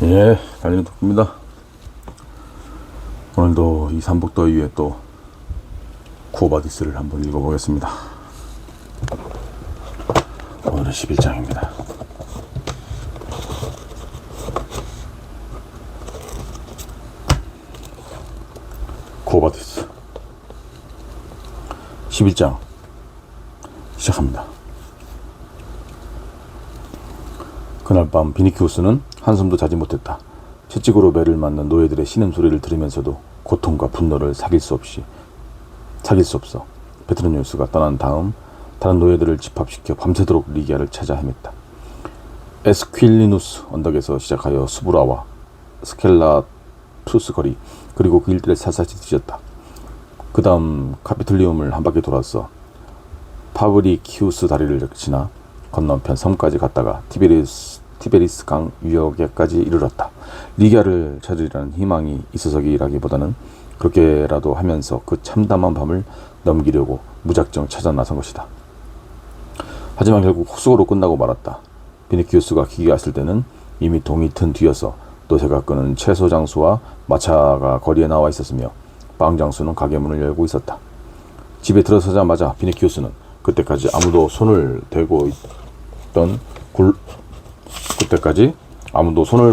예, 달리는 토끼입니다. 오늘도 이 삼복더위에 또 쿠오바디스를 한번 읽어보겠습니다. 오늘은 11장입니다. 쿠오바디스 11장 시작합니다. 그날 밤 비니키우스는 한숨도 자지 못했다. 채찍으로 매를 맞는 노예들의 신음소리를 들으면서도 고통과 분노를 사귈 수 없어 베트르뉴스가 떠난 다음 다른 노예들을 집합시켜 밤새도록 리기아를 찾아 헤맸다. 에스퀼리누스 언덕에서 시작하여 수브라와 스켈라투스 거리, 그리고 그 일대를 샅샅이 뒤졌다. 그 다음 카피툴리움을 한 바퀴 돌아서 파브리키우스 다리를 지나 건너편 섬까지 갔다가 티베리스 강 유역에까지 이르렀다. 리기아를 찾으리라는 희망이 있어서기라기보다는 그렇게라도 하면서 그 참담한 밤을 넘기려고 무작정 찾아 나선 것이다. 하지만 결국 헛수고로 끝나고 말았다. 비니키우스가 기계했을 때는 이미 동이 튼 뒤여서 노새가 끄는 채소 장수와 마차가 거리에 나와 있었으며 빵 장수는 가게 문을 열고 있었다. 집에 들어서자마자 비니키우스는 그때까지 아무도 손을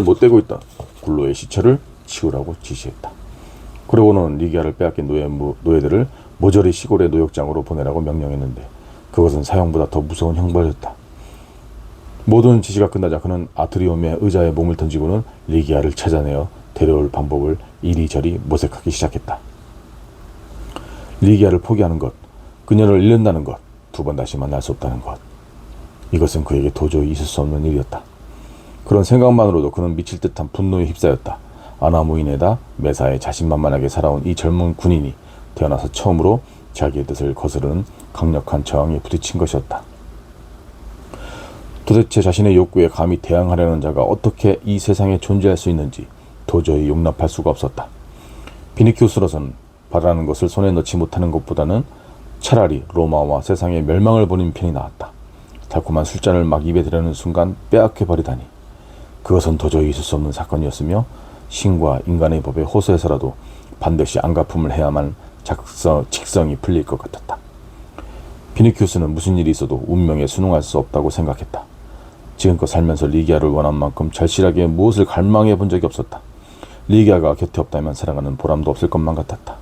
못 대고 있던 굴로의 시체를 치우라고 지시했다. 그러고는 리기아를 빼앗긴 노예들을 모조리 시골의 노역장으로 보내라고 명령했는데 그것은 사형보다 더 무서운 형벌이었다. 모든 지시가 끝나자 그는 아트리움의 의자에 몸을 던지고는 리기아를 찾아내어 데려올 방법을 이리저리 모색하기 시작했다. 리기아를 포기하는 것, 그녀를 잃는다는 것, 두 번 다시 만날 수 없다는 것, 이것은 그에게 도저히 있을 수 없는 일이었다. 그런 생각만으로도 그는 미칠 듯한 분노에 휩싸였다. 아나무인에다 매사에 자신만만하게 살아온 이 젊은 군인이 태어나서 처음으로 자기의 뜻을 거스르는 강력한 저항에 부딪힌 것이었다. 도대체 자신의 욕구에 감히 대항하려는 자가 어떻게 이 세상에 존재할 수 있는지 도저히 용납할 수가 없었다. 비니키우스로서는 바라는 것을 손에 넣지 못하는 것보다는 차라리 로마와 세상의 멸망을 보는 편이 나았다. 달콤한 술잔을 막 입에 들여는 순간 빼앗겨버리다니, 그것은 도저히 있을 수 없는 사건이었으며 신과 인간의 법에 호소해서라도 반드시 안갚음을 해야만 직성이 풀릴 것 같았다. 비니키우스는 무슨 일이 있어도 운명에 순응할 수 없다고 생각했다. 지금껏 살면서 리기아를 원한 만큼 절실하게 무엇을 갈망해 본 적이 없었다. 리기아가 곁에 없다면 살아가는 보람도 없을 것만 같았다.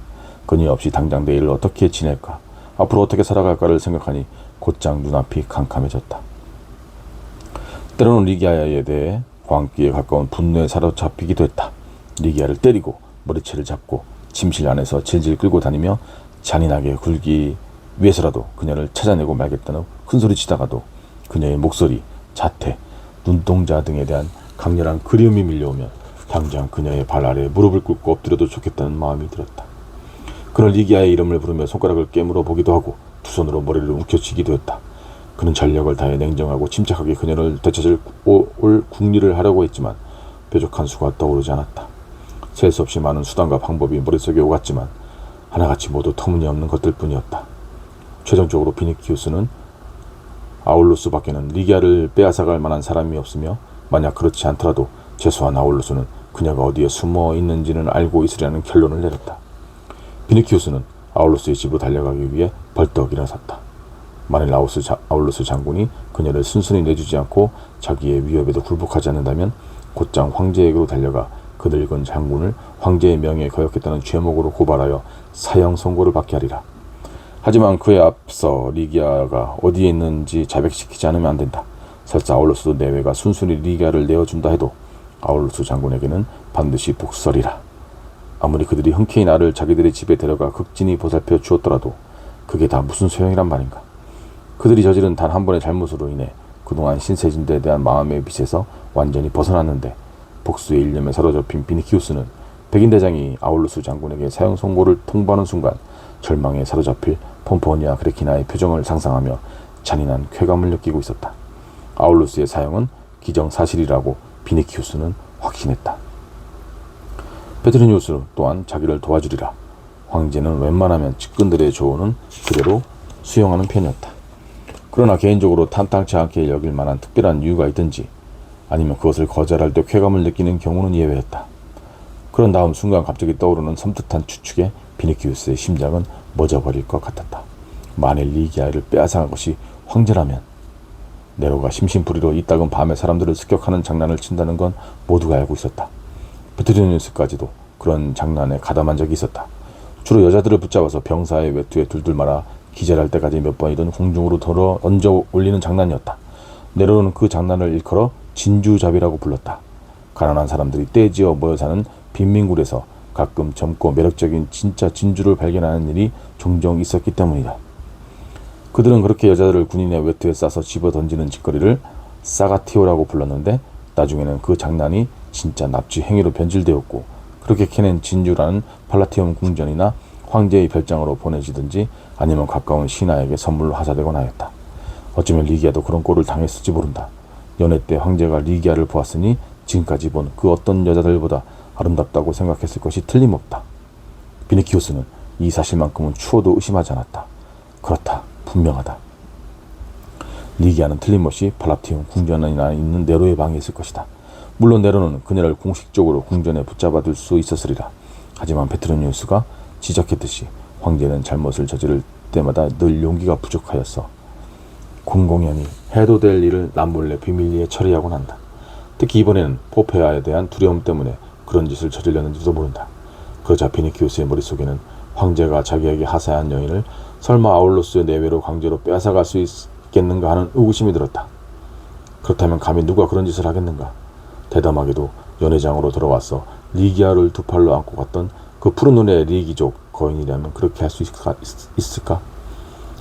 그녀 없이 당장 내일을 어떻게 지낼까, 앞으로 어떻게 살아갈까를 생각하니 곧장 눈앞이 캄캄해졌다. 때로는 리기아에 대해 광기에 가까운 분노에 사로잡히기도 했다. 리기아를 때리고 머리채를 잡고 침실 안에서 질질 끌고 다니며 잔인하게 굴기 위해서라도 그녀를 찾아내고 말겠다는 큰소리치다가도 그녀의 목소리, 자태, 눈동자 등에 대한 강렬한 그리움이 밀려오면 당장 그녀의 발 아래 무릎을 꿇고 엎드려도 좋겠다는 마음이 들었다. 그는 리기아의 이름을 부르며 손가락을 깨물어 보기도 하고 두 손으로 머리를 움켜쥐기도 했다. 그는 전력을 다해 냉정하고 침착하게 그녀를 되찾을 올 궁리를 하려고 했지만 뾰족한 수가 떠오르지 않았다. 셀 수 없이 많은 수단과 방법이 머릿속에 오갔지만 하나같이 모두 터무니없는 것들 뿐이었다. 최종적으로 비니키우스는 아울루스 밖에는 리기아를 빼앗아갈 만한 사람이 없으며 만약 그렇지 않더라도 최소한 아울루스는 그녀가 어디에 숨어 있는지는 알고 있으려는 결론을 내렸다. 비니키우스는 아울루스의 집으로 달려가기 위해 벌떡 일어섰다. 만일 아울루스 장군이 그녀를 순순히 내주지 않고 자기의 위협에도 굴복하지 않는다면 곧장 황제에게로 달려가 그 늙은 장군을 황제의 명예에 거역했다는 죄목으로 고발하여 사형 선고를 받게 하리라. 하지만 그에 앞서 리기아가 어디에 있는지 자백시키지 않으면 안 된다. 설사 아울루스 내외가 순순히 리기아를 내어준다 해도 아울루스 장군에게는 반드시 복수하리라. 아무리 그들이 흔쾌히 나를 자기들의 집에 데려가 극진히 보살펴 주었더라도 그게 다 무슨 소용이란 말인가. 그들이 저지른 단 한 번의 잘못으로 인해 그동안 신세진대에 대한 마음의 빚에서 완전히 벗어났는데 복수의 일념에 사로잡힌 비니키우스는 백인대장이 아울루스 장군에게 사형 선고를 통보하는 순간 절망에 사로잡힐 폼포니아 그레키나의 표정을 상상하며 잔인한 쾌감을 느끼고 있었다. 아울루스의 사형은 기정사실이라고 비니키우스는 확신했다. 베트르뉴스 또한 자기를 도와주리라. 황제는 웬만하면 측근들의 조언은 그대로 수용하는 편이었다. 그러나 개인적으로 탐탁치 않게 여길 만한 특별한 이유가 있든지 아니면 그것을 거절할 때 쾌감을 느끼는 경우는 예외였다. 그런 다음 순간 갑자기 떠오르는 섬뜩한 추측에 비니키우스의 심장은 멎어버릴 것 같았다. 만일 리기아를 빼앗아간 것이 황제라면 네로가 심심풀이로 이따금 밤에 사람들을 습격하는 장난을 친다는 건 모두가 알고 있었다. 베트리니우스까지도 그런 장난에 가담한 적이 있었다. 주로 여자들을 붙잡아서 병사의 외투에 둘둘 말아 기절할 때까지 몇 번이든 공중으로 덜어 얹어 올리는 장난이었다. 네로는 그 장난을 일컬어 진주잡이라고 불렀다. 가난한 사람들이 떼지어 모여 사는 빈민굴에서 가끔 젊고 매력적인 진짜 진주를 발견하는 일이 종종 있었기 때문이다. 그들은 그렇게 여자들을 군인의 외투에 싸서 집어 던지는 짓거리를 사가티오라고 불렀는데 나중에는 그 장난이 진짜 납치 행위로 변질되었고 그렇게 캐낸 진주라는 팔라티움 궁전이나 황제의 별장으로 보내지든지 아니면 가까운 신하에게 선물로 하사되거나 하였다. 어쩌면 리기아도 그런 꼴을 당했을지 모른다. 연애 때 황제가 리기아를 보았으니 지금까지 본 그 어떤 여자들보다 아름답다고 생각했을 것이 틀림없다. 비니키우스는 이 사실만큼은 추호도 의심하지 않았다. 그렇다. 분명하다. 리기아는 틀림없이 팔라티움 궁전에 있는 네로의 방에 있을 것이다. 물론 네로는 그녀를 공식적으로 궁전에 붙잡아둘 수 있었으리라. 하지만 베트로니우스가 지적했듯이 황제는 잘못을 저지를 때마다 늘 용기가 부족하였어. 공공연히 해도 될 일을 남몰래 비밀리에 처리하곤 한다. 특히 이번에는 포페아에 대한 두려움 때문에 그런 짓을 저질렀는지도 모른다. 그러자 비니키우스의 머릿속에는 황제가 자기에게 하사한 여인을 설마 아울로스의 내외로 강제로 빼앗아갈 수 있겠는가 하는 의구심이 들었다. 그렇다면 감히 누가 그런 짓을 하겠는가? 대담하게도 연회장으로 들어와서 리기아를 두 팔로 안고 갔던 그 푸른 눈의 리기족 거인이라면 그렇게 할 수 있을까?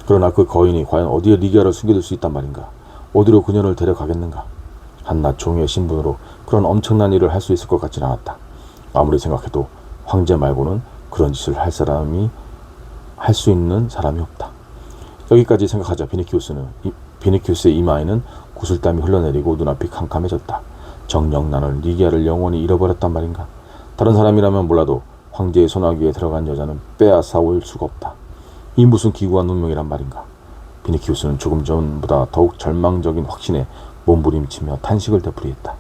그러나 그 거인이 과연 어디에 리기아를 숨겨둘 수 있단 말인가? 어디로 그녀를 데려가겠는가? 한낱 종의 신분으로 그런 엄청난 일을 할 수 있을 것 같진 않았다. 아무리 생각해도 황제 말고는 그런 짓을 할 수 있는 사람이 없다. 여기까지 생각하자 비니키우스의 이마에는 구슬땀이 흘러내리고 눈앞이 캄캄해졌다. 정녕 나는 리기아를 영원히 잃어버렸단 말인가? 다른 사람이라면 몰라도 황제의 소나기에 들어간 여자는 빼앗아 올 수가 없다. 이 무슨 기구한 운명이란 말인가? 비니키우스는 조금 전보다 더욱 절망적인 확신에 몸부림치며 탄식을 되풀이했다.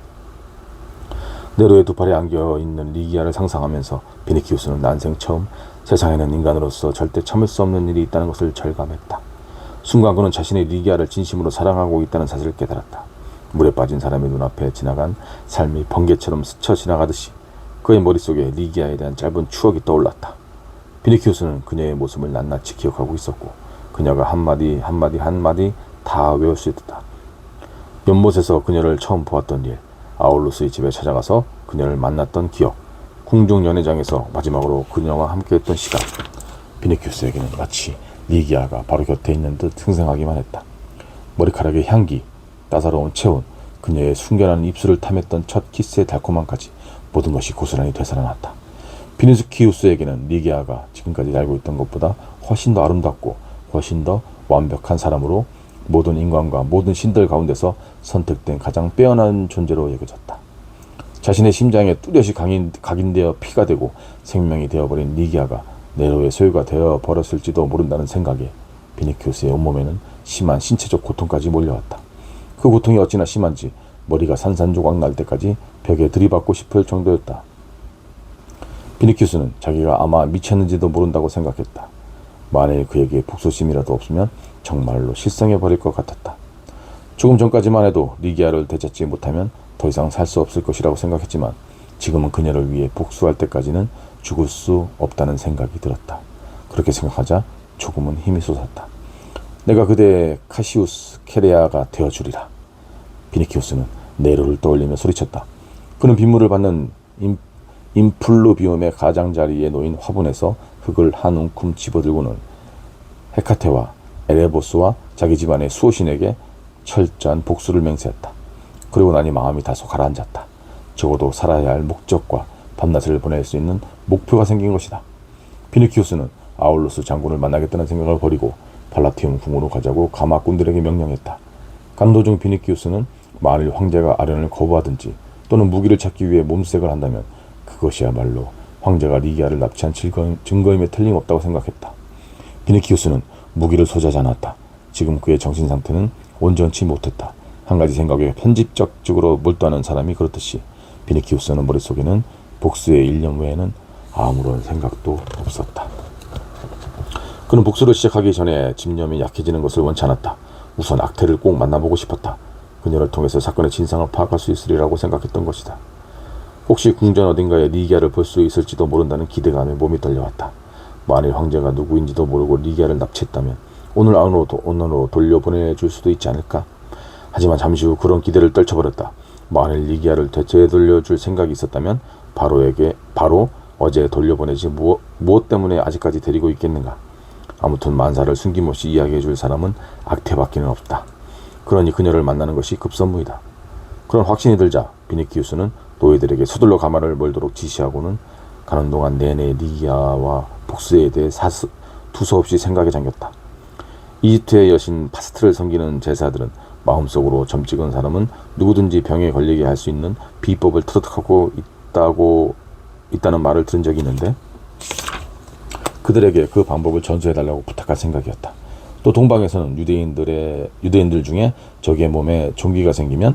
네로의 두 팔에 안겨있는 리기아를 상상하면서 비니키우스는 난생 처음 세상에는 인간으로서 절대 참을 수 없는 일이 있다는 것을 절감했다. 순간 그는 자신의 리기아를 진심으로 사랑하고 있다는 사실을 깨달았다. 물에 빠진 사람의 눈앞에 지나간 삶이 번개처럼 스쳐 지나가듯이 그의 머릿속에 리기아에 대한 짧은 추억이 떠올랐다. 비니키우스는 그녀의 모습을 낱낱이 기억하고 있었고 그녀가 한마디 다 외울 수 있었다. 연못에서 그녀를 처음 보았던 일, 아울로스의 집에 찾아가서 그녀를 만났던 기억, 궁중 연회장에서 마지막으로 그녀와 함께했던 시간. 비니키우스에게는 마치 리기아가 바로 곁에 있는 듯 생생하기만 했다. 머리카락의 향기, 따사로운 체온, 그녀의 숨겨난 입술을 탐했던 첫 키스의 달콤함까지 모든 것이 고스란히 되살아났다. 비니키우스에게는 리기아가 지금까지 알고 있던 것보다 훨씬 더 아름답고 훨씬 더 완벽한 사람으로 모든 인간과 모든 신들 가운데서 선택된 가장 빼어난 존재로 여겨졌다. 자신의 심장에 뚜렷이 각인되어 피가 되고 생명이 되어버린 리기아가 네로의 소유가 되어버렸을지도 모른다는 생각에 비니키우스의 온몸에는 심한 신체적 고통까지 몰려왔다. 그 고통이 어찌나 심한지 머리가 산산조각 날 때까지 벽에 들이받고 싶을 정도였다. 비니키우스는 자기가 아마 미쳤는지도 모른다고 생각했다. 만일 그에게 복수심이라도 없으면 정말로 실성해버릴 것 같았다. 조금 전까지만 해도 리기아를 되찾지 못하면 더 이상 살 수 없을 것이라고 생각했지만 지금은 그녀를 위해 복수할 때까지는 죽을 수 없다는 생각이 들었다. 그렇게 생각하자 조금은 힘이 솟았다. 내가 그대의 카시우스 케레아가 되어주리라. 비니키우스는 네로를 떠올리며 소리쳤다. 그는 빗물을 받는 인플루비움의 가장자리에 놓인 화분에서 흙을 한 움큼 집어들고는 헤카테와 에레보스와 자기 집안의 수호신에게 철저한 복수를 맹세했다. 그리고 나니 마음이 다소 가라앉았다. 적어도 살아야 할 목적과 밤낮을 보낼 수 있는 목표가 생긴 것이다. 비니키우스는 아울로스 장군을 만나겠다는 생각을 버리고 팔라티움 궁으로 가자고 가마꾼들에게 명령했다. 간도 중 비니키우스는 만일 황제가 아련을 거부하든지 또는 무기를 찾기 위해 몸색을 한다면 그것이야말로 황제가 리기아를 납치한 증거임에 틀림없다고 생각했다. 비니키우스는 무기를 소지하지 않았다. 지금 그의 정신 상태는 온전치 못했다. 한 가지 생각에 편집적으로 몰두하는 사람이 그렇듯이 비니키우스는 머릿속에는 복수의 일념 외에는 아무런 생각도 없었다. 그는 복수를 시작하기 전에 집념이 약해지는 것을 원치 않았다. 우선 악태를 꼭 만나보고 싶었다. 그녀를 통해서 사건의 진상을 파악할 수 있으리라고 생각했던 것이다. 혹시 궁전 어딘가에 리기아를 볼 수 있을지도 모른다는 기대감에 몸이 떨려왔다. 만일 황제가 누구인지도 모르고 리기아를 납치했다면 오늘 안으로 돌려보내줄 수도 있지 않을까? 하지만 잠시 후 그런 기대를 떨쳐버렸다. 만일 리기아를 되돌려줄 생각이 있었다면 바로 어제 돌려보내지 무엇 때문에 아직까지 데리고 있겠는가? 아무튼 만사를 숨김없이 이야기해줄 사람은 악태밖에는 없다. 그러니 그녀를 만나는 것이 급선무이다. 그런 확신이 들자 비니키우스는 노예들에게 서둘러 가마를 몰도록 지시하고는 가는 동안 내내 리기아와 복수에 대해 두서없이 생각에 잠겼다. 이집트의 여신 파스트를 섬기는 제사들은 마음속으로 점 찍은 사람은 누구든지 병에 걸리게 할 수 있는 비법을 터득하고 있다는 말을 들은 적이 있는데 그들에게 그 방법을 전수해달라고 부탁할 생각이었다. 또 동방에서는 유대인들 중에 적의 몸에 종기가 생기게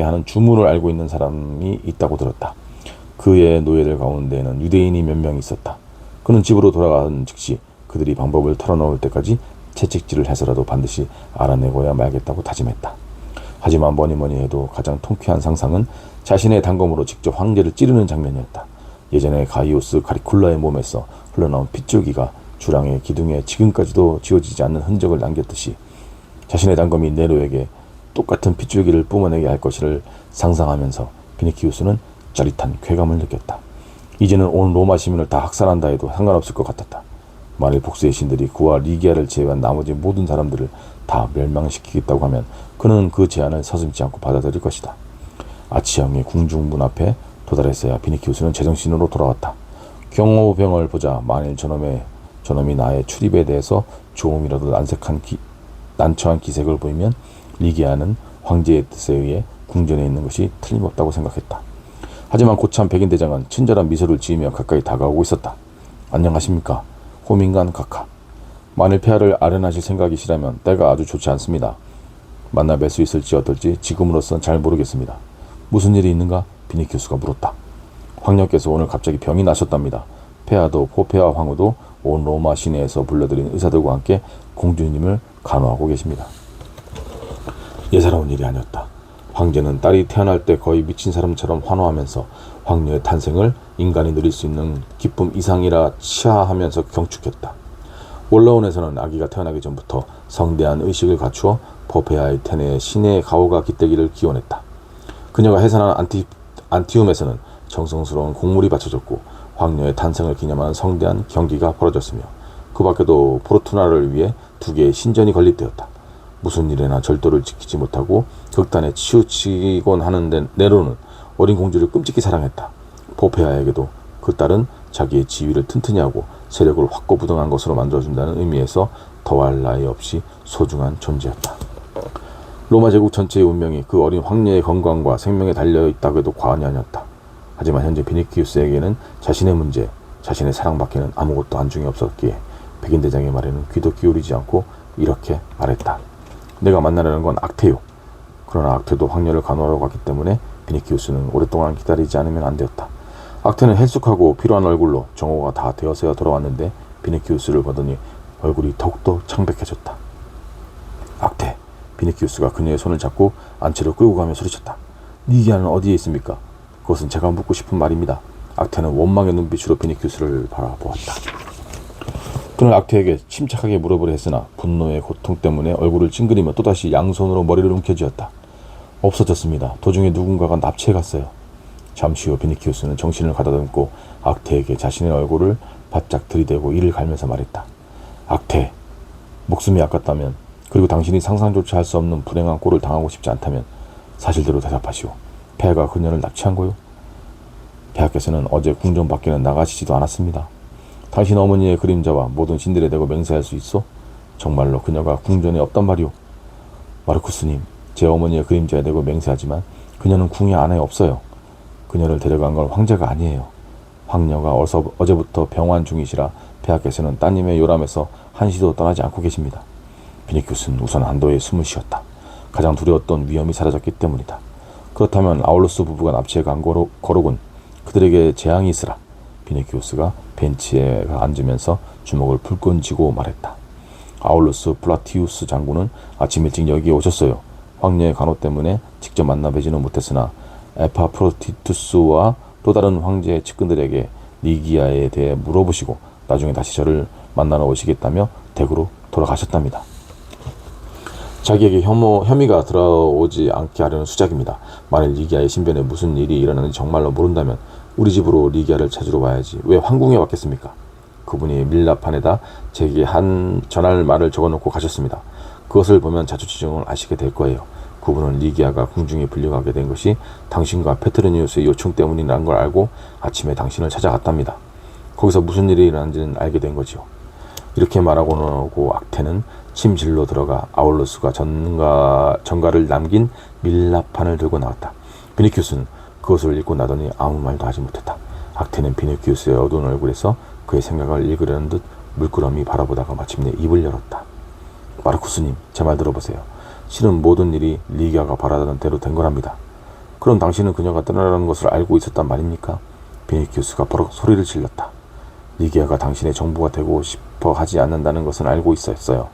하는 주문을 알고 있는 사람이 있다고 들었다. 그의 노예들 가운데에는 유대인이 몇 명 있었다. 그는 집으로 돌아간 즉시 그들이 방법을 털어놓을 때까지 채찍질을 해서라도 반드시 알아내고야 말겠다고 다짐했다. 하지만 뭐니 해도 가장 통쾌한 상상은 자신의 단검으로 직접 황제를 찌르는 장면이었다. 예전에 가이오스 카리쿨라의 몸에서 흘러나온 핏줄기가 주랑의 기둥에 지금까지도 지워지지 않는 흔적을 남겼듯이 자신의 단검이 네로에게 똑같은 핏줄기를 뿜어내게 할 것을 상상하면서 비니키우스는 짜릿한 쾌감을 느꼈다. 이제는 온 로마 시민을 다 학살한다 해도 상관없을 것 같았다. 만일 복수의 신들이 그와 리기아를 제외한 나머지 모든 사람들을 다 멸망시키겠다고 하면 그는 그 제안을 서슴지 않고 받아들일 것이다. 아치형의 궁중문 앞에 도달했어야 비니키우스는 제정신으로 돌아왔다. 경호병을 보자 만일 저놈이 나의 출입에 대해서 조금이라도 난처한 기색을 보이면 리기아는 황제의 뜻에 의해 궁전에 있는 것이 틀림없다고 생각했다. 하지만 고참 백인대장은 친절한 미소를 지으며 가까이 다가오고 있었다. 안녕하십니까? 호민간 각하. 만일 폐하를 아련하실 생각이시라면 때가 아주 좋지 않습니다. 만나 뵐 수 있을지 어떨지 지금으로선 잘 모르겠습니다. 무슨 일이 있는가? 비니키우스가 물었다. 황녀께서 오늘 갑자기 병이 나셨답니다. 폐하도 포페아 황후도 온 로마 시내에서 불러들인 의사들과 함께 공주님을 간호하고 계십니다. 예사로운 일이 아니었다. 황제는 딸이 태어날 때 거의 미친 사람처럼 환호하면서 황녀의 탄생을 인간이 누릴 수 있는 기쁨 이상이라 치하하면서 경축했다. 원로원에서는 아기가 태어나기 전부터 성대한 의식을 갖추어 포페아의 태내에 신의 가호가 깃들기를 기원했다. 그녀가 해산한 안티움에서는 정성스러운 곡물이 바쳐졌고 황녀의 탄생을 기념하는 성대한 경기가 벌어졌으며 그 밖에도 포르투나를 위해 2개의 신전이 건립되었다. 무슨 일에나 절도를 지키지 못하고 극단에 치우치곤 하는 네로는 어린 공주를 끔찍히 사랑했다. 포페아에게도 그 딸은 자기의 지위를 튼튼히 하고 세력을 확고부동한 것으로 만들어준다는 의미에서 더할 나위 없이 소중한 존재였다. 로마 제국 전체의 운명이 그 어린 황녀의 건강과 생명에 달려있다고 해도 과언이 아니었다. 하지만 현재 비니키우스에게는 자신의 문제, 자신의 사랑밖에는 아무것도 안중에 없었기에 백인대장의 말에는 귀도 기울이지 않고 이렇게 말했다. 내가 만나려는 건 악태요. 그러나 악태도 황녀를 간호하러 갔기 때문에 비니키우스는 오랫동안 기다리지 않으면 안 되었다. 악태는 헬쑥하고 피로한 얼굴로 정오가 다 되어서야 돌아왔는데 비니키우스를 보더니 얼굴이 더욱더 창백해졌다. 악태! 비니키우스가 그녀의 손을 잡고 안채로 끌고 가며 소리쳤다. 리기아는 어디에 있습니까? 그것은 제가 묻고 싶은 말입니다. 악태는 원망의 눈빛으로 비니키우스를 바라보았다. 그는 악태에게 침착하게 물어보려 했으나 분노의 고통 때문에 얼굴을 찡그리며 또다시 양손으로 머리를 움켜쥐었다. 없어졌습니다. 도중에 누군가가 납치해갔어요. 잠시 후 비니키우스는 정신을 가다듬고 악태에게 자신의 얼굴을 바짝 들이대고 이를 갈면서 말했다. 악태, 목숨이 아깝다면 그리고 당신이 상상조차 할 수 없는 불행한 꼴을 당하고 싶지 않다면 사실대로 대답하시오. 폐하가 그녀를 납치한 거요? 폐하께서는 어제 궁전 밖에는 나가시지도 않았습니다. 당신 어머니의 그림자와 모든 신들에 대고 맹세할 수 있어? 정말로 그녀가 궁전에 없단 말이오. 마르쿠스님, 제 어머니의 그림자에 대고 맹세하지만 그녀는 궁에 안에 없어요. 그녀를 데려간 건 황제가 아니에요. 황녀가 어제부터 병환 중이시라 폐하께서는 따님의 요람에서 한시도 떠나지 않고 계십니다. 비니키우스는 우선 안도의 숨을 쉬었다. 가장 두려웠던 위험이 사라졌기 때문이다. 그렇다면 아울루스 부부가 납치해 간 거로군. 그들에게 재앙이 있으라. 비니키우스가 벤치에 앉으면서 주먹을 불끈 쥐고 말했다. 아울루스 플라티우스 장군은 아침 일찍 여기에 오셨어요. 황녀의 간호 때문에 직접 만나 뵈지는 못했으나 에파프로디투스와 또 다른 황제의 측근들에게 리기아에 대해 물어보시고 나중에 다시 저를 만나러 오시겠다며 댁으로 돌아가셨답니다. 자기에게 혐의가 들어오지 않게 하려는 수작입니다. 만일 리기아의 신변에 무슨 일이 일어나는지 정말로 모른다면 우리 집으로 리기아를 찾으러 와야지. 왜 황궁에 왔겠습니까? 그분이 밀라판에다 제게 전할 말을 적어놓고 가셨습니다. 그것을 보면 자초지종을 아시게 될 거예요. 그분은 리기아가 궁중에 불려가게 된 것이 당신과 페트로니우스의 요청 때문이라는 걸 알고 아침에 당신을 찾아갔답니다. 거기서 무슨 일이 일어난지는 알게 된 거지요. 이렇게 말하고 나고 악태는 침실로 들어가 아울루스가 전가를 남긴 밀라판을 들고 나왔다. 비니키우스는 그것을 읽고 나더니 아무 말도 하지 못했다. 악태는 비니키우스의 어두운 얼굴에서 그의 생각을 읽으려는 듯 물끄러미 바라보다가 마침내 입을 열었다. 마르쿠스님, 제 말 들어보세요. 실은 모든 일이 리기아가 바라던 대로 된 거랍니다. 그럼 당신은 그녀가 떠나라는 것을 알고 있었단 말입니까? 비니키우스가 버럭 소리를 질렀다. 리기아가 당신의 정부가 되고 싶어 하지 않는다는 것은 알고 있었어요.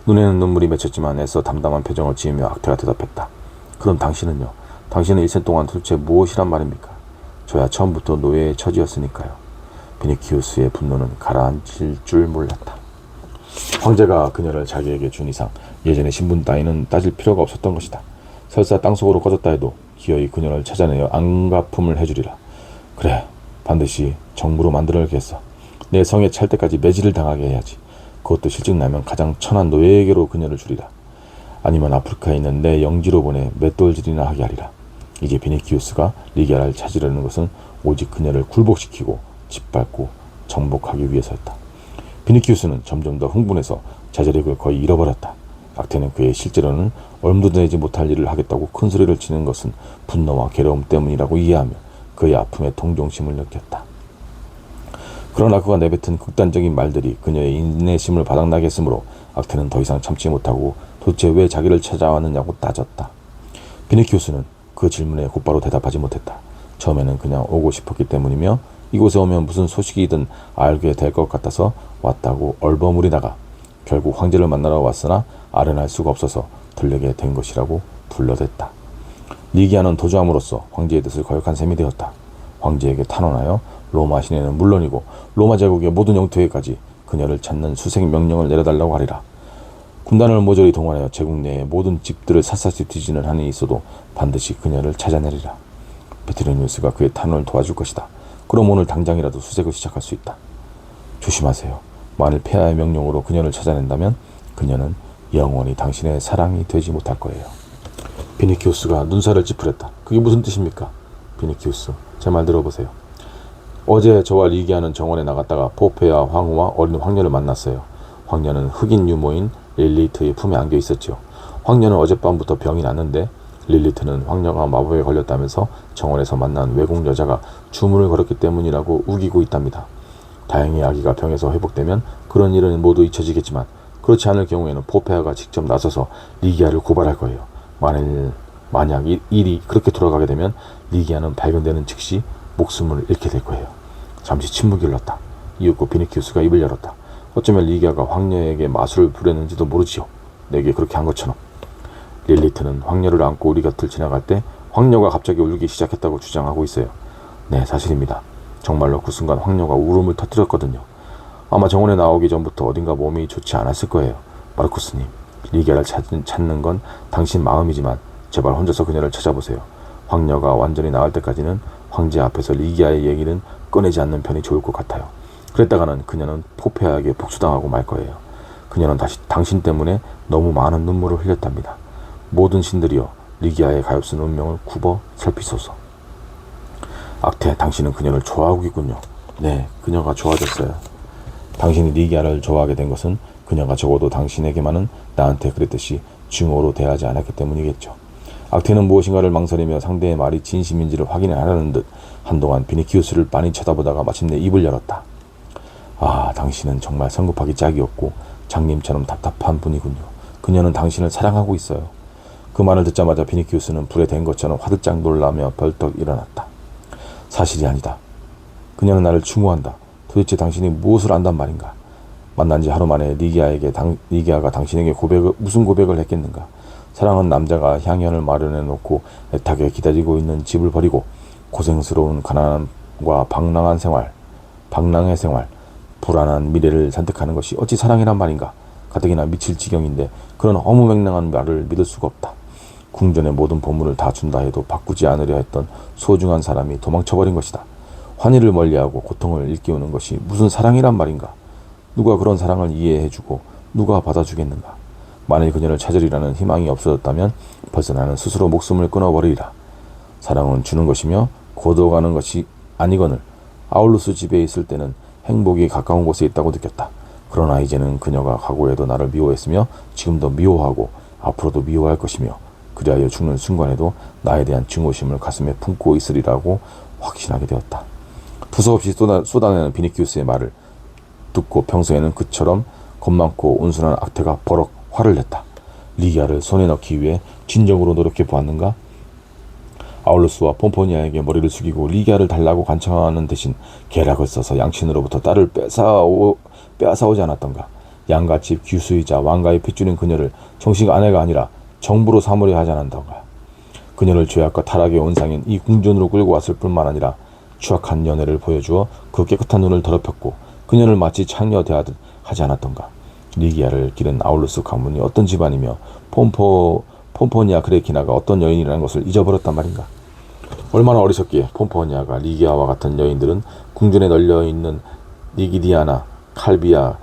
눈에는 눈물이 맺혔지만 애써 담담한 표정을 지으며 악태가 대답했다. 그럼 당신은요? 당신은 일생 동안 도대체 무엇이란 말입니까? 저야 처음부터 노예의 처지였으니까요. 비니키우스의 분노는 가라앉을 줄 몰랐다. 황제가 그녀를 자기에게 준 이상 예전의 신분 따위는 따질 필요가 없었던 것이다. 설사 땅속으로 꺼졌다 해도 기어이 그녀를 찾아내어 안갚음을 해주리라. 그래, 반드시 정부로 만들어야겠어. 내 성에 찰 때까지 매질을 당하게 해야지. 그것도 실증나면 가장 천한 노예에게로 그녀를 주리라. 아니면 아프리카에 있는 내 영지로 보내 맷돌질이나 하게 하리라. 이제 비니키우스가 리기아를 찾으려는 것은 오직 그녀를 굴복시키고 짓밟고 정복하기 위해서였다. 비니키우스는 점점 더 흥분해서 자제력을 거의 잃어버렸다. 악태는 그의 실제로는 얼음도 내지 못할 일을 하겠다고 큰 소리를 치는 것은 분노와 괴로움 때문이라고 이해하며 그의 아픔에 동정심을 느꼈다. 그러나 그가 내뱉은 극단적인 말들이 그녀의 인내심을 바닥나게 했으므로 악태는 더 이상 참지 못하고 도대체 왜 자기를 찾아왔느냐고 따졌다. 비니키우스는 그 질문에 곧바로 대답하지 못했다. 처음에는 그냥 오고 싶었기 때문이며 이곳에 오면 무슨 소식이든 알게 될 것 같아서 왔다고 얼버무리다가 결국 황제를 만나러 왔으나 아련할 수가 없어서 들르게 된 것이라고 둘러댔다. 리기아는 도주함으로써 황제의 뜻을 거역한 셈이 되었다. 황제에게 탄원하여 로마 시내는 물론이고 로마 제국의 모든 영토에까지 그녀를 찾는 수색 명령을 내려달라고 하리라. 군단을 모조리 동원하여 제국 내의 모든 집들을 샅샅이 뒤지는 한이 있어도 반드시 그녀를 찾아내리라. 페트로니우스가 그의 탄원을 도와줄 것이다. 그럼 오늘 당장이라도 수색을 시작할 수 있다. 조심하세요. 만일 폐하의 명령으로 그녀를 찾아낸다면 그녀는 영원히 당신의 사랑이 되지 못할 거예요. 비니키우스가 눈살을 찌푸렸다. 그게 무슨 뜻입니까? 비니키우스, 제 말 들어보세요. 어제 저와 리기아는 정원에 나갔다가 포페아 황후와 어린 황녀를 만났어요. 황녀는 흑인 유모인 릴리트의 품에 안겨 있었지요. 황녀는 어젯밤부터 병이 났는데 릴리트는 황녀가 마법에 걸렸다면서 정원에서 만난 외국 여자가 주문을 걸었기 때문이라고 우기고 있답니다. 다행히 아기가 병에서 회복되면 그런 일은 모두 잊혀지겠지만 그렇지 않을 경우에는 포페아가 직접 나서서 리기아를 고발할 거예요. 만약 일이 그렇게 돌아가게 되면 리기아는 발견되는 즉시 목숨을 잃게 될 거예요. 잠시 침묵이 흘렀다. 이윽고 비니키우스가 입을 열었다. 어쩌면 리기아가 황녀에게 마술을 부렸는지도 모르지요. 내게 그렇게 한 것처럼. 릴리트는 황녀를 안고 우리 곁을 지나갈 때 황녀가 갑자기 울기 시작했다고 주장하고 있어요. 네, 사실입니다. 정말로 그 순간 황녀가 울음을 터뜨렸거든요. 아마 정원에 나오기 전부터 어딘가 몸이 좋지 않았을 거예요. 마르쿠스님, 리기아를 찾는 건 당신 마음이지만 제발 혼자서 그녀를 찾아보세요. 황녀가 완전히 나을 때까지는 황제 앞에서 리기아의 얘기는 꺼내지 않는 편이 좋을 것 같아요. 그랬다가는 그녀는 포페아에게 복수당하고 말 거예요. 그녀는 다시 당신 때문에 너무 많은 눈물을 흘렸답니다. 모든 신들이여 리기아의 가엾은 운명을 굽어 살피소서. 악태, 당신은 그녀를 좋아하고 있군요. 네, 그녀가 좋아졌어요. 당신이 리기아를 좋아하게 된 것은 그녀가 적어도 당신에게만은 나한테 그랬듯이 증오로 대하지 않았기 때문이겠죠. 악태는 무엇인가를 망설이며 상대의 말이 진심인지를 확인하려는 듯 한동안 비니키우스를 빤히 쳐다보다가 마침내 입을 열었다. 아, 당신은 정말 성급하기 짝이었고 장님처럼 답답한 분이군요. 그녀는 당신을 사랑하고 있어요. 그 말을 듣자마자 비니키우스는 불에 댄 것처럼 화들짝 놀라며 벌떡 일어났다. 사실이 아니다. 그녀는 나를 추모한다. 도대체 당신이 무엇을 안단 말인가? 만난 지 하루 만에 리기아가 당신에게 무슨 고백을 했겠는가? 사랑은 남자가 향연을 마련해 놓고 애타게 기다리고 있는 집을 버리고 고생스러운 가난함과 방랑의 생활, 불안한 미래를 선택하는 것이 어찌 사랑이란 말인가? 가뜩이나 미칠 지경인데 그런 허무맹랑한 말을 믿을 수가 없다. 궁전의 모든 보물을 다 준다 해도 바꾸지 않으려 했던 소중한 사람이 도망쳐버린 것이다. 환희를 멀리하고 고통을 일깨우는 것이 무슨 사랑이란 말인가? 누가 그런 사랑을 이해해주고 누가 받아주겠는가? 만일 그녀를 찾으리라는 희망이 없어졌다면 벌써 나는 스스로 목숨을 끊어버리리라. 사랑은 주는 것이며 거둬가는 것이 아니거늘 아울루스 집에 있을 때는 행복이 가까운 곳에 있다고 느꼈다. 그러나 이제는 그녀가 과거에도 나를 미워했으며 지금도 미워하고 앞으로도 미워할 것이며 그리하여 죽는 순간에도 나에 대한 증오심을 가슴에 품고 있으리라고 확신하게 되었다. 두서없이 쏟아내는 비니키우스의 말을 듣고 평소에는 그처럼 겁많고 온순한 악태가 버럭 화를 냈다. 리기아를 손에 넣기 위해 진정으로 노력해 보았는가? 아울루스와 폼포니아에게 머리를 숙이고 리기아를 달라고 간청하는 대신 계략을 써서 양친으로부터 딸을 빼앗아오지 않았던가? 양가집 귀수이자 왕가의 핏줄인 그녀를 정식 아내가 아니라 정부로 삼으려 하지 않았던가? 그녀를 죄악과 타락의 온상인 이 궁전으로 끌고 왔을 뿐만 아니라 추악한 연애를 보여주어 그 깨끗한 눈을 더럽혔고 그녀를 마치 창녀 대하듯 하지 않았던가? 리기아를 기른 아울루스 가문이 어떤 집안이며 폼포니아 그레키나가 어떤 여인이라는 것을 잊어버렸단 말인가? 얼마나 어리석기에 폼포니아가 리기아와 같은 여인들은 궁전에 널려있는 니기디아나, 칼비아,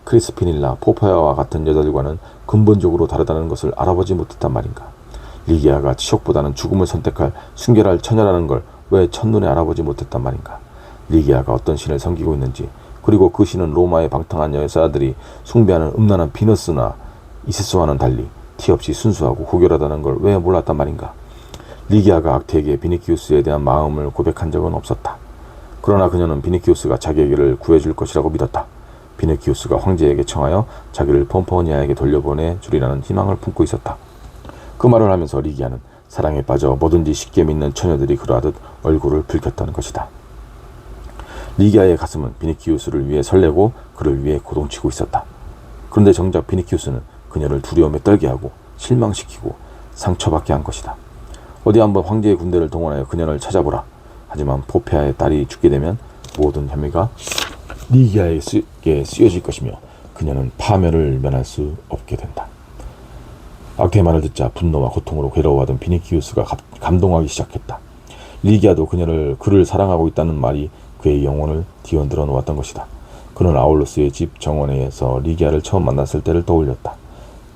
크리스피닐라, 포파야와 같은 여자들과는 근본적으로 다르다는 것을 알아보지 못했단 말인가? 리기아가 치욕보다는 죽음을 선택할 순결할 처녀라는 걸 왜 첫눈에 알아보지 못했단 말인가? 리기아가 어떤 신을 섬기고 있는지, 그리고 그 신은 로마의 방탕한 여자들이 숭배하는 음란한 비너스나 이세스와는 달리 티 없이 순수하고 고결하다는 걸 왜 몰랐단 말인가? 리기아가 악태에게 비니키우스에 대한 마음을 고백한 적은 없었다. 그러나 그녀는 비니키우스가 자기에게를 구해줄 것이라고 믿었다. 비니키우스가 황제에게 청하여 자기를 폼포니아에게 돌려보내 주리라는 희망을 품고 있었다. 그 말을 하면서 리기아는 사랑에 빠져 뭐든지 쉽게 믿는 처녀들이 그러하듯 얼굴을 붉혔던 것이다. 리기아의 가슴은 비니키우스를 위해 설레고 그를 위해 고동치고 있었다. 그런데 정작 비니키우스는 그녀를 두려움에 떨게 하고 실망시키고 상처받게 한 것이다. 어디 한번 황제의 군대를 동원하여 그녀를 찾아보라. 하지만 포페아의 딸이 죽게 되면 모든 혐의가 리기아에게 쓰여질 것이며 그녀는 파멸을 면할 수 없게 된다. 악태의 말을 듣자 분노와 고통으로 괴로워하던 비니키우스가 감동하기 시작했다. 리기아도 그를 사랑하고 있다는 말이 그의 영혼을 뒤흔들어 놓았던 것이다. 그는 아울루스의 집 정원에서 리기아를 처음 만났을 때를 떠올렸다.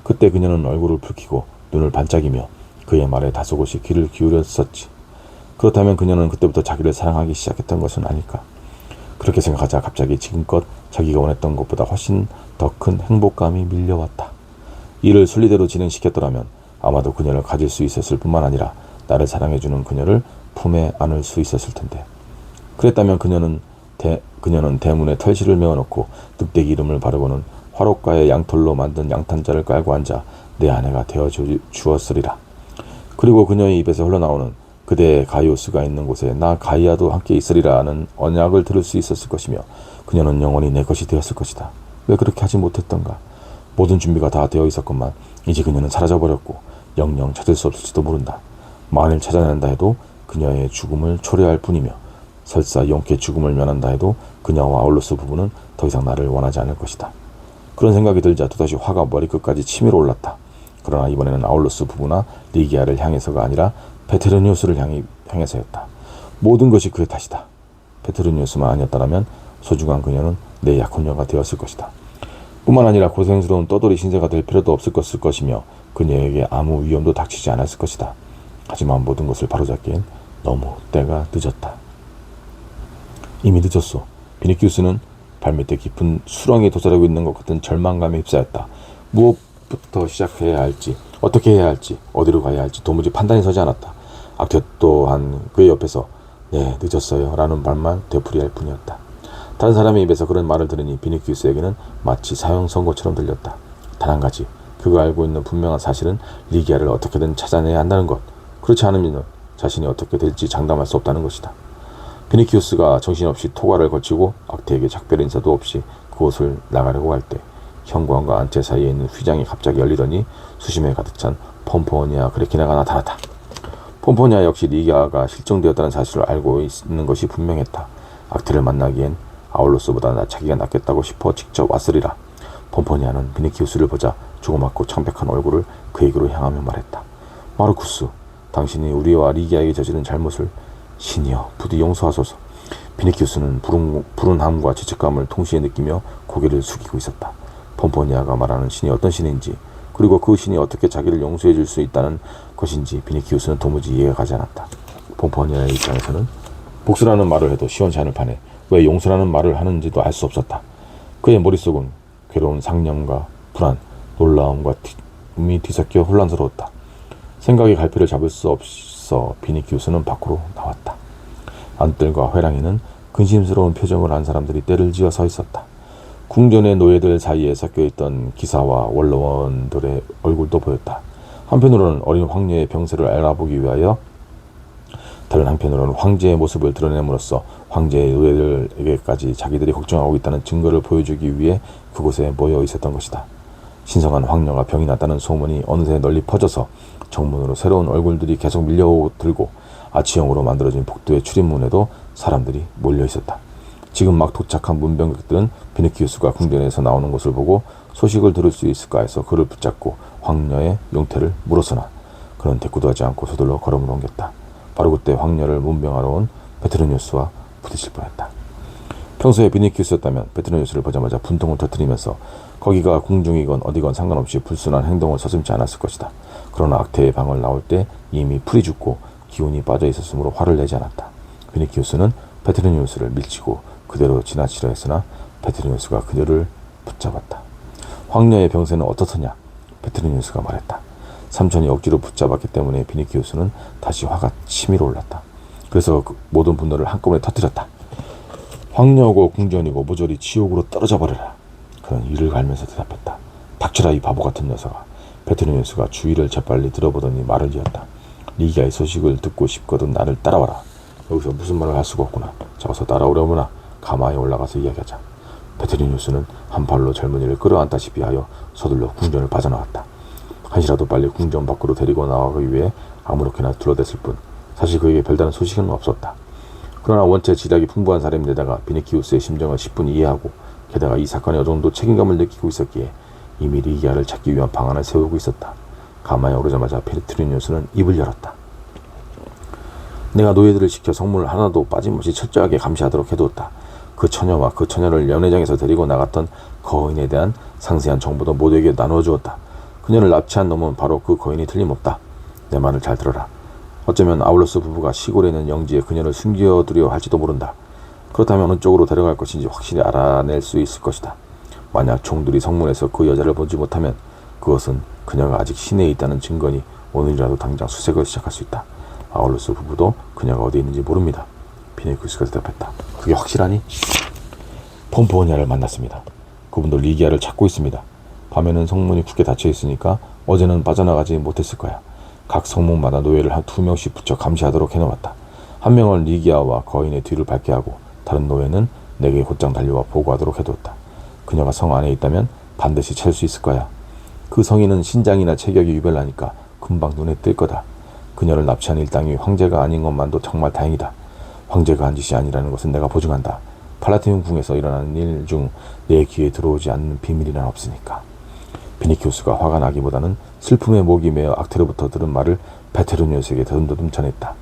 그때 그녀는 얼굴을 붉히고 눈을 반짝이며 그의 말에 다소곳이 귀를 기울였었지. 그렇다면 그녀는 그때부터 자기를 사랑하기 시작했던 것은 아닐까? 그렇게 생각하자 갑자기 지금껏 자기가 원했던 것보다 훨씬 더 큰 행복감이 밀려왔다. 이를 순리대로 진행시켰더라면 아마도 그녀를 가질 수 있었을 뿐만 아니라 나를 사랑해주는 그녀를 품에 안을 수 있었을 텐데. 그랬다면 그녀는 대문에 털실을 메워놓고 늑대기 이름을 바르고는 화롯가의 양털로 만든 양탄자를 깔고 앉아 내 아내가 되어 주었으리라. 그리고 그녀의 입에서 흘러나오는 그대 가이오스가 있는 곳에 나 가이아도 함께 있으리라는 언약을 들을 수 있었을 것이며 그녀는 영원히 내 것이 되었을 것이다. 왜 그렇게 하지 못했던가? 모든 준비가 다 되어 있었건만 이제 그녀는 사라져버렸고 영영 찾을 수 없을지도 모른다. 만일 찾아낸다 해도 그녀의 죽음을 초래할 뿐이며 설사 용케 죽음을 면한다 해도 그녀와 아울루스 부부는 더 이상 나를 원하지 않을 것이다. 그런 생각이 들자 또다시 화가 머리끝까지 치밀어 올랐다. 그러나 이번에는 아울루스 부부나 리기아를 향해서가 아니라 페트르니우스를 향해서였다. 모든 것이 그의 탓이다. 페트르니우스만 아니었다면 소중한 그녀는 내 약혼녀가 되었을 것이다. 뿐만 아니라 고생스러운 떠돌이 신세가 될 필요도 없을 것이며 그녀에게 아무 위험도 닥치지 않았을 것이다. 하지만 모든 것을 바로잡기엔 너무 때가 늦었다. 이미 늦었소. 비니키우스는 발밑에 깊은 수렁에 도사리고 있는 것 같은 절망감에 휩싸였다. 무엇부터 시작해야 할지, 어떻게 해야 할지, 어디로 가야 할지 도무지 판단이 서지 않았다. 악태 또한 그의 옆에서 네, 늦었어요 라는 말만 되풀이할 뿐이었다. 다른 사람의 입에서 그런 말을 들으니 비니키우스에게는 마치 사형 선고처럼 들렸다. 단 한 가지, 그가 알고 있는 분명한 사실은 리기아를 어떻게든 찾아내야 한다는 것. 그렇지 않으면 자신이 어떻게 될지 장담할 수 없다는 것이다. 비니키우스가 정신없이 토가를 거치고 악태에게 작별 인사도 없이 그곳을 나가려고 할 때 현관과 안채 사이에 있는 휘장이 갑자기 열리더니 수심에 가득 찬 폼포니아 그레키나가 나타났다. 폼포니아 역시 리기아가 실종되었다는 사실을 알고 있는 것이 분명했다. 악태를 만나기엔 아울로스보다 자기가 낫겠다고 싶어 직접 왔으리라. 폼포니아는 비니키우스를 보자 조그맣고 창백한 얼굴을 그에게로 향하며 말했다. 마르쿠스, 당신이 우리와 리기아에게 저지른 잘못을 신이여 부디 용서하소서. 비니키우스는 불운함과 죄책감을 동시에 느끼며 고개를 숙이고 있었다. 폼포니아가 말하는 신이 어떤 신인지, 그리고 그 신이 어떻게 자기를 용서해 줄 수 있다는 것인지 비니키우스는 도무지 이해가 가지 않았다. 폼포니아의 입장에서는 복수라는 말을 해도 시원찮을 판에 왜 용서라는 말을 하는지도 알 수 없었다. 그의 머릿속은 괴로운 상념과 불안, 놀라움과 이 뒤섞여 혼란스러웠다. 생각의 갈피를 잡을 수 없어 비니키우스는 밖으로 나왔다. 안뜰과 회랑이는 근심스러운 표정을 한 사람들이 떼를 지어 서 있었다. 궁전의 노예들 사이에 섞여있던 기사와 원로원들의 얼굴도 보였다. 한편으로는 어린 황녀의 병세를 알아보기 위하여, 다른 한편으로는 황제의 모습을 드러냄으로써 황제의 노예들에게까지 자기들이 걱정하고 있다는 증거를 보여주기 위해 그곳에 모여 있었던 것이다. 신성한 황녀가 병이 났다는 소문이 어느새 널리 퍼져서 정문으로 새로운 얼굴들이 계속 밀려들고 아치형으로 만들어진 복도의 출입문에도 사람들이 몰려 있었다. 지금 막 도착한 문병객들은 비니키우스가 궁전에서 나오는 것을 보고 소식을 들을 수 있을까 해서 그를 붙잡고 황녀의 용태를 물었으나 그는 대꾸도 하지 않고 서둘러 걸음을 옮겼다. 바로 그때 황녀를 문병하러 온 페트로니우스와 부딪힐 뻔했다. 평소에 비니키우스였다면 페트로니우스를 보자마자 분통을 터뜨리면서 거기가 궁중이건 어디건 상관없이 불순한 행동을 서슴지 않았을 것이다. 그러나 악태의 방을 나올 때 이미 풀이 죽고 기운이 빠져 있었으므로 화를 내지 않았다. 비니키우스는 페트로니우스를 밀치고 그대로 지나치려 했으나 페트로니우스가 그녀를 붙잡았다. 황녀의 병세는 어떻더냐? 페트로니우스가 말했다. 삼촌이 억지로 붙잡았기 때문에 비니키우스는 다시 화가 치밀어 올랐다. 그래서 그 모든 분노를 한꺼번에 터뜨렸다. 황녀고 궁전이고 모조리 지옥으로 떨어져 버려라. 그는 이를 갈면서 대답했다. 닥쳐라 이 바보 같은 녀석아. 페트로니우스가 주의를 재빨리 들어보더니 말을 이었다. 리기아의 소식을 듣고 싶거든 나를 따라와라. 여기서 무슨 말을 할 수가 없구나. 자, 어서 따라오려무나. 가마에 올라가서 이야기하자. 페트로니우스는 한 발로 젊은이를 끌어안다시피 하여 서둘러 궁전을 빠져나왔다. 한시라도 빨리 궁전 밖으로 데리고 나가기 위해 아무렇게나 둘러댔을 뿐 사실 그에게 별다른 소식은 없었다. 그러나 원체 지략이 풍부한 사람인데다가 비니키우스의 심정을 10분 이해하고 게다가 이 사건에 어느 정도 책임감을 느끼고 있었기에 이미 리기아를 찾기 위한 방안을 세우고 있었다. 가마에 오르자마자 페트로니우스는 입을 열었다. 내가 노예들을 시켜 성문을 하나도 빠짐없이 철저하게 감시하도록 해두었다. 그 처녀와 그 처녀를 연회장에서 데리고 나갔던 거인에 대한 상세한 정보도 모두에게 나눠주었다. 그녀를 납치한 놈은 바로 그 거인이 틀림없다. 내 말을 잘 들어라. 어쩌면 아울로스 부부가 시골에 있는 영지에 그녀를 숨겨두려 할지도 모른다. 그렇다면 어느 쪽으로 데려갈 것인지 확실히 알아낼 수 있을 것이다. 만약 총들이 성문에서 그 여자를 보지 못하면 그것은 그녀가 아직 시내에 있다는 증거니 오늘이라도 당장 수색을 시작할 수 있다. 아울로스 부부도 그녀가 어디에 있는지 모릅니다. 비니키우스가 대답했다. 그게 확실하니? 폼포니아를 만났습니다. 그분도 리기아를 찾고 있습니다. 밤에는 성문이 굳게 닫혀 있으니까 어제는 빠져나가지 못했을 거야. 각 성문마다 노예를 한 2명씩 붙여 감시하도록 해놓았다. 한 명은 리기아와 거인의 뒤를 밟게 하고 다른 노예는 내게 곧장 달려와 보고하도록 해뒀다. 그녀가 성 안에 있다면 반드시 찾을 수 있을 거야. 그 성인은 신장이나 체격이 유별나니까 금방 눈에 띌 거다. 그녀를 납치한 일당이 황제가 아닌 것만도 정말 다행이다. 황제가 한 짓이 아니라는 것은 내가 보증한다. 팔라티움 궁에서 일어나는 일 중 내 귀에 들어오지 않는 비밀이란 없으니까. 비니키우스가 화가 나기보다는 슬픔에 목이 메어 악태로부터 들은 말을 페트로니우스에게 더듬더듬 전했다.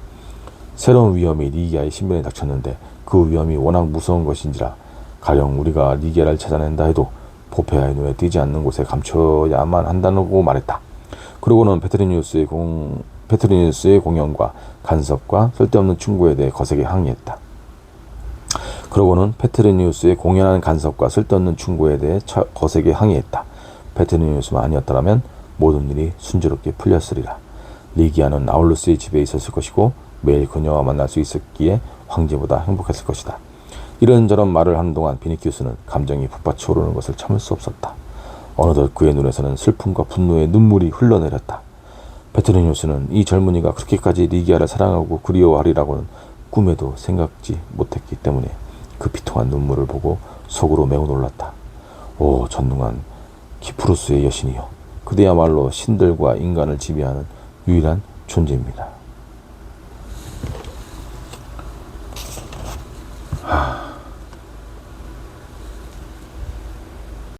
새로운 위험이 리기아의 신변에 닥쳤는데 그 위험이 워낙 무서운 것인지라 가령 우리가 리기아를 찾아낸다 해도 포페아의 눈에 띄지 않는 곳에 감춰야만 한다고 말했다. 그러고는 페트로니우스의 공연과 간섭과 쓸데없는 충고에 대해 거세게 항의했다. 그러고는 페트로니우스의 공연한 간섭과 쓸데없는 충고에 대해 거세게 항의했다. 페트로니우스만 아니었더라면 모든 일이 순조롭게 풀렸으리라. 리기아는 아울루스의 집에 있었을 것이고 매일 그녀와 만날 수 있었기에 황제보다 행복했을 것이다. 이런저런 말을 하는 동안 비니키우스는 감정이 북받쳐 오르는 것을 참을 수 없었다. 어느덧 그의 눈에서는 슬픔과 분노의 눈물이 흘러내렸다. 베트레니우스는 이 젊은이가 그렇게까지 리기아를 사랑하고 그리워하리라고는 꿈에도 생각지 못했기 때문에 그 비통한 눈물을 보고 속으로 매우 놀랐다. 오, 전능한 키프로스의 여신이여, 그대야말로 신들과 인간을 지배하는 유일한 존재입니다.